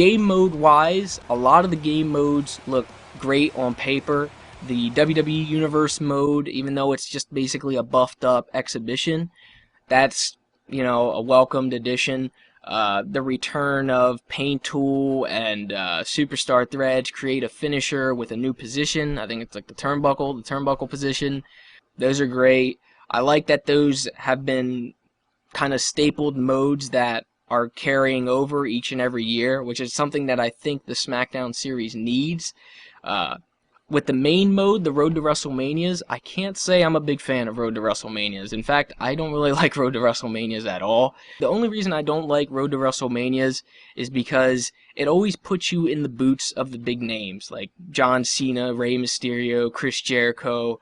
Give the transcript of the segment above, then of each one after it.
game mode wise, a lot of the game modes look great on paper. The WWE Universe mode, even though it's just basically a buffed up exhibition, that's, you know, a welcomed addition. The return of Paint Tool and Superstar Threads create a finisher with a new position. I think it's like the turnbuckle position. Those are great. I like that those have been kind of stapled modes that are carrying over each and every year, which is something that I think the Smackdown series needs. With the main mode, the Road to WrestleManias, I can't say I'm a big fan of Road to WrestleManias. In fact, I don't really like Road to WrestleManias at all. The only reason I don't like Road to WrestleManias is because it always puts you in the boots of the big names, like John Cena, Rey Mysterio, Chris Jericho,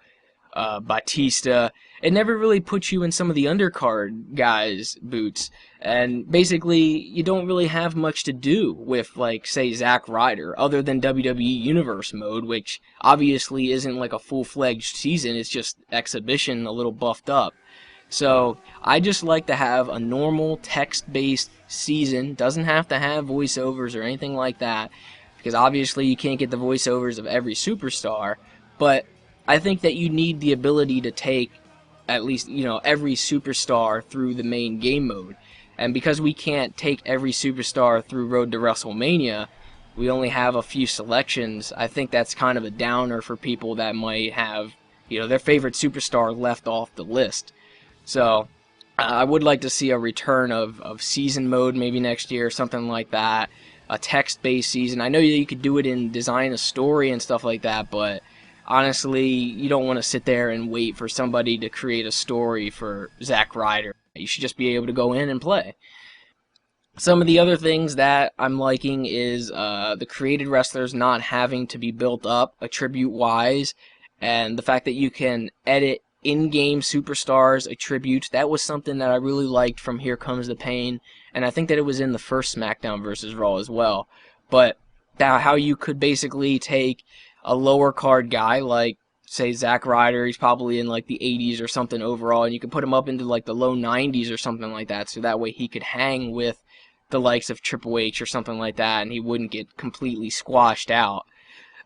Batista. It never really puts you in some of the undercard guys' boots, and basically you don't really have much to do with, like, say, Zack Ryder, other than WWE Universe mode, which obviously isn't like a full-fledged season, it's just exhibition a little buffed up. So I just like to have a normal text-based season. Doesn't have to have voiceovers or anything like that, because obviously you can't get the voiceovers of every superstar, but I think that you need the ability to take at least, you know, every superstar through the main game mode. And because we can't take every superstar through Road to WrestleMania, we only have a few selections. I think that's kind of a downer for people that might have, you know, their favorite superstar left off the list. So I would like to see a return of season mode maybe next year, something like that. A text-based season. I know that you could do it in design a story and stuff like that, but honestly, you don't want to sit there and wait for somebody to create a story for Zack Ryder. You should just be able to go in and play. Some of the other things that I'm liking is the created wrestlers not having to be built up attribute-wise, and the fact that you can edit in-game superstars attributes. That was something that I really liked from Here Comes the Pain, and I think that it was in the first SmackDown vs. Raw as well. But how you could basically take a lower card guy like, say, Zack Ryder, he's probably in like the 80s or something overall, and you could put him up into like the low 90s or something like that, so that way he could hang with the likes of Triple H or something like that, and he wouldn't get completely squashed out.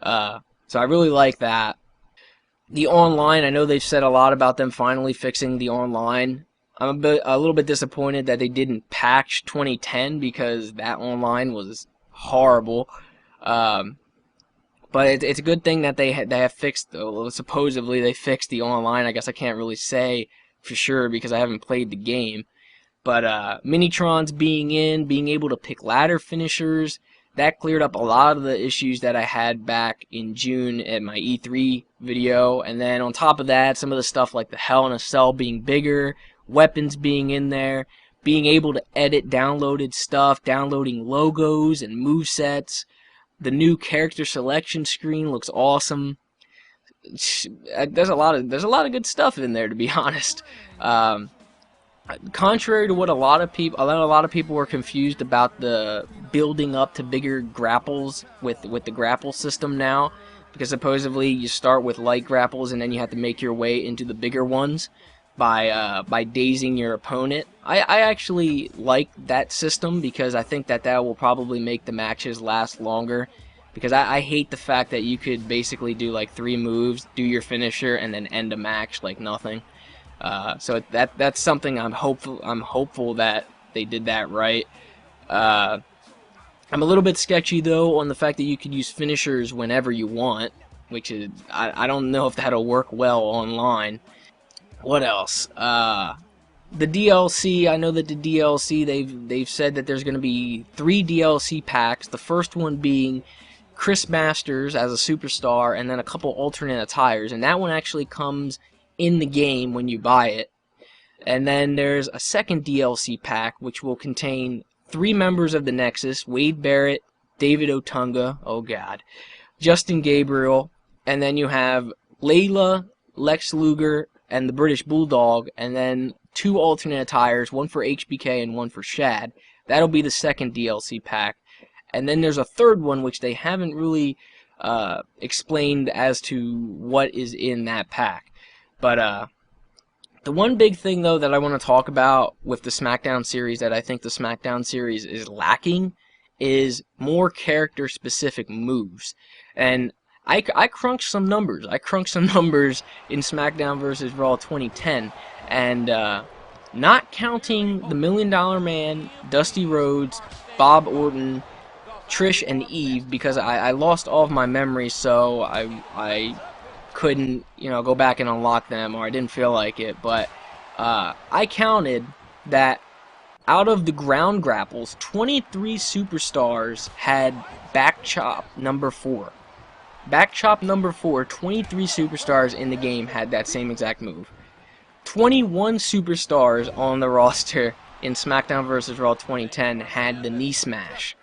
So I really like that. The online, I know they've said a lot about them finally fixing the online. I'm a little bit disappointed that they didn't patch 2010, because that online was horrible. But it's a good thing that they have fixed, supposedly they fixed the online. I guess I can't really say for sure because I haven't played the game. But Minitrons being able to pick ladder finishers, that cleared up a lot of the issues that I had back in June at my E3 video. And then on top of that, some of the stuff like the Hell in a Cell being bigger, weapons being in there, being able to edit downloaded stuff, downloading logos and movesets. The new character selection screen looks awesome. There's a lot of good stuff in there, to be honest. Contrary to what a lot of people were confused about the building up to bigger grapples with the grapple system now, because supposedly you start with light grapples and then you have to make your way into the bigger ones by dazing your opponent. I actually like that system because I think that will probably make the matches last longer, because I hate the fact that you could basically do like 3 moves, do your finisher, and then end a match like nothing. So that's something I'm hopeful that they did that right. I'm a little bit sketchy though on the fact that you could use finishers whenever you want, which is I don't know if that'll work well online. What else? The DLC, I know that the DLC, they've said that there's going to be 3 DLC packs. The first one being Chris Masters as a superstar, and then a couple alternate attires, and that one actually comes in the game when you buy it. And then there's a second DLC pack which will contain 3 members of the Nexus: Wade Barrett, David Otunga, oh god, Justin Gabriel, and then you have Layla, Lex Luger, and the British Bulldog, and then 2 alternate attires, one for HBK and one for Shad. That'll be the second DLC pack. And then there's a third one which they haven't really explained as to what is in that pack. But the one big thing though that I want to talk about with the Smackdown series that I think the Smackdown series is lacking is more character specific moves. And I crunched some numbers. I crunched some numbers in SmackDown vs. Raw 2010, and not counting the $1 Million Man, Dusty Rhodes, Bob Orton, Trish, and Eve, because I lost all of my memories, so I couldn't, go back and unlock them, or I didn't feel like it. But I counted that out of the ground grapples, 23 superstars had back chop number 4. Back chop number 4, 23 superstars in the game had that same exact move. 21 superstars on the roster in SmackDown vs. Raw 2010 had the knee smash.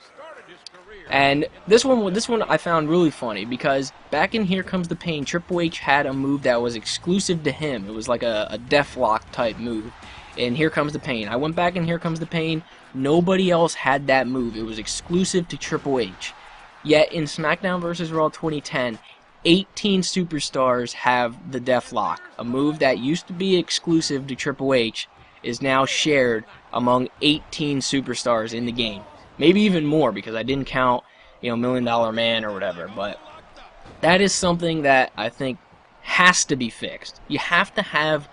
And this one I found really funny, because back in Here Comes the Pain, Triple H had a move that was exclusive to him. It was like a Deathlock type move in Here Comes the Pain. I went back in Here Comes the Pain, nobody else had that move. It was exclusive to Triple H. Yet in SmackDown vs. Raw 2010, 18 superstars have the Deathlock. A move that used to be exclusive to Triple H is now shared among 18 superstars in the game. Maybe even more, because I didn't count, $1 Million Man or whatever. But that is something that I think has to be fixed. You have to have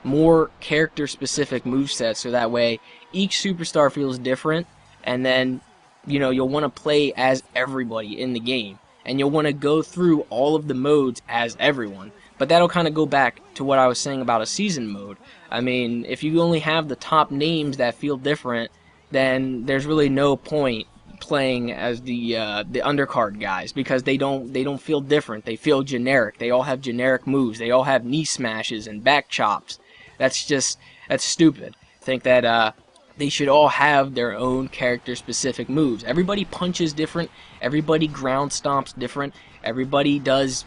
more character-specific movesets, so that way each superstar feels different, and then you'll want to play as everybody in the game, and you'll want to go through all of the modes as everyone. But that'll kind of go back to what I was saying about a season mode. I mean, if you only have the top names that feel different, then there's really no point playing as the undercard guys, because they don't feel different. They feel generic. They all have generic moves. They all have knee smashes and back chops. That's stupid. I think that they should all have their own character-specific moves. Everybody punches different. Everybody ground stomps different. Everybody does,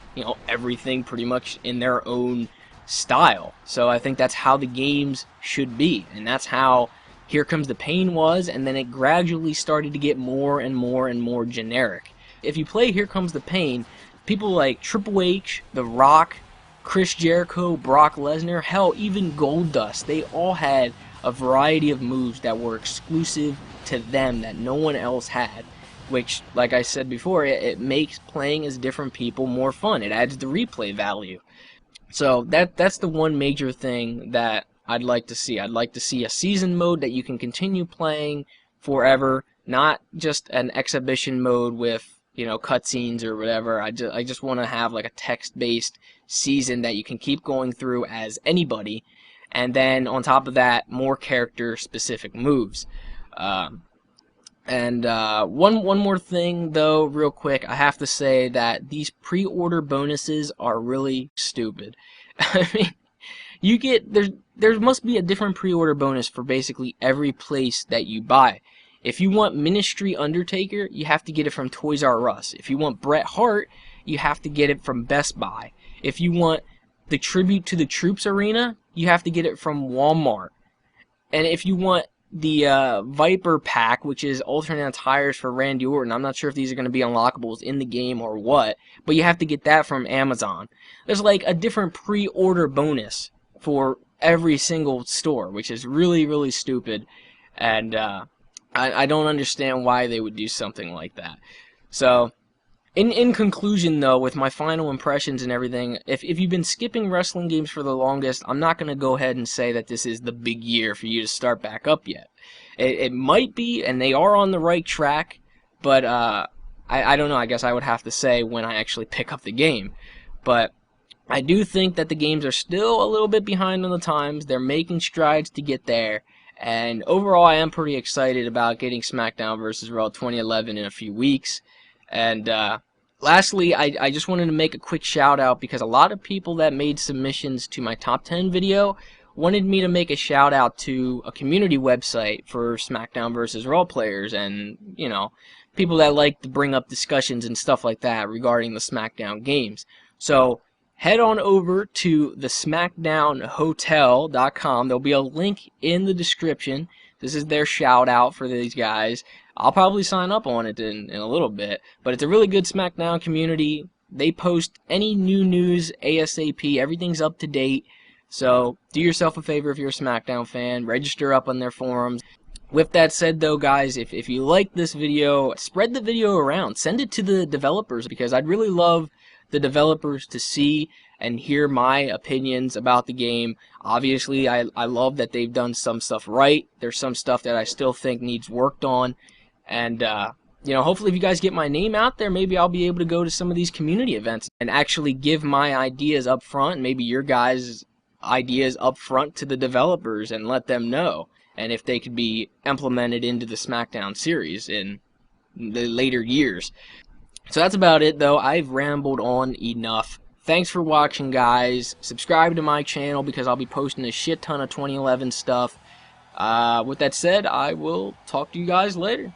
everything pretty much in their own style. So I think that's how the games should be, and that's how Here Comes the Pain was, and then it gradually started to get more and more and more generic. If you play Here Comes the Pain, people like Triple H, The Rock, Chris Jericho, Brock Lesnar, hell, even Goldust, they all had a variety of moves that were exclusive to them that no one else had, which, like I said before, it makes playing as different people more fun. It adds the replay value. So that's the one major thing that I'd like to see. I'd like to see a season mode that you can continue playing forever, not just an exhibition mode with, cutscenes or whatever. I just want to have like a text-based season that you can keep going through as anybody, and then on top of that, more character-specific moves. One more thing, though, real quick, I have to say that these pre-order bonuses are really stupid. I mean, you get there must be a different pre-order bonus for basically every place that you buy. If you want Ministry Undertaker, you have to get it from Toys R Us. If you want Bret Hart, you have to get it from Best Buy. If you want the Tribute to the Troops Arena, you have to get it from Walmart. And if you want the Viper Pack, which is alternate attires for Randy Orton, I'm not sure if these are going to be unlockables in the game or what, but you have to get that from Amazon. There's like a different pre-order bonus for every single store, which is really, really stupid, and I don't understand why they would do something like that. So, in conclusion, though, with my final impressions and everything, if you've been skipping wrestling games for the longest, I'm not going to go ahead and say that this is the big year for you to start back up yet. It might be, and they are on the right track, but I don't know. I guess I would have to say when I actually pick up the game. But I do think that the games are still a little bit behind on the times. They're making strides to get there. And overall, I am pretty excited about getting SmackDown vs. Raw 2011 in a few weeks. And lastly, I just wanted to make a quick shout out, because a lot of people that made submissions to my top 10 video wanted me to make a shout out to a community website for SmackDown vs. Raw players, and people that like to bring up discussions and stuff like that regarding the SmackDown games. So head on over to the SmackDownHotel.com. There'll be a link in the description. This is their shout out for these guys. I'll probably sign up on it in a little bit, but it's a really good SmackDown community. They post any new news ASAP. Everything's up to date. So do yourself a favor if you're a SmackDown fan. Register up on their forums. With that said, though, guys, if you like this video, spread the video around. Send it to the developers, because I'd really love the developers to see and hear my opinions about the game. Obviously, I love that they've done some stuff right. There's some stuff that I still think needs worked on. And, you know, hopefully if you guys get my name out there, maybe I'll be able to go to some of these community events and actually give my ideas up front, maybe your guys' ideas up front to the developers and let them know, and if they could be implemented into the Smackdown series in the later years. So that's about it, though. I've rambled on enough. Thanks for watching, guys. Subscribe to my channel, because I'll be posting a shit ton of 2011 stuff. With that said, I will talk to you guys later.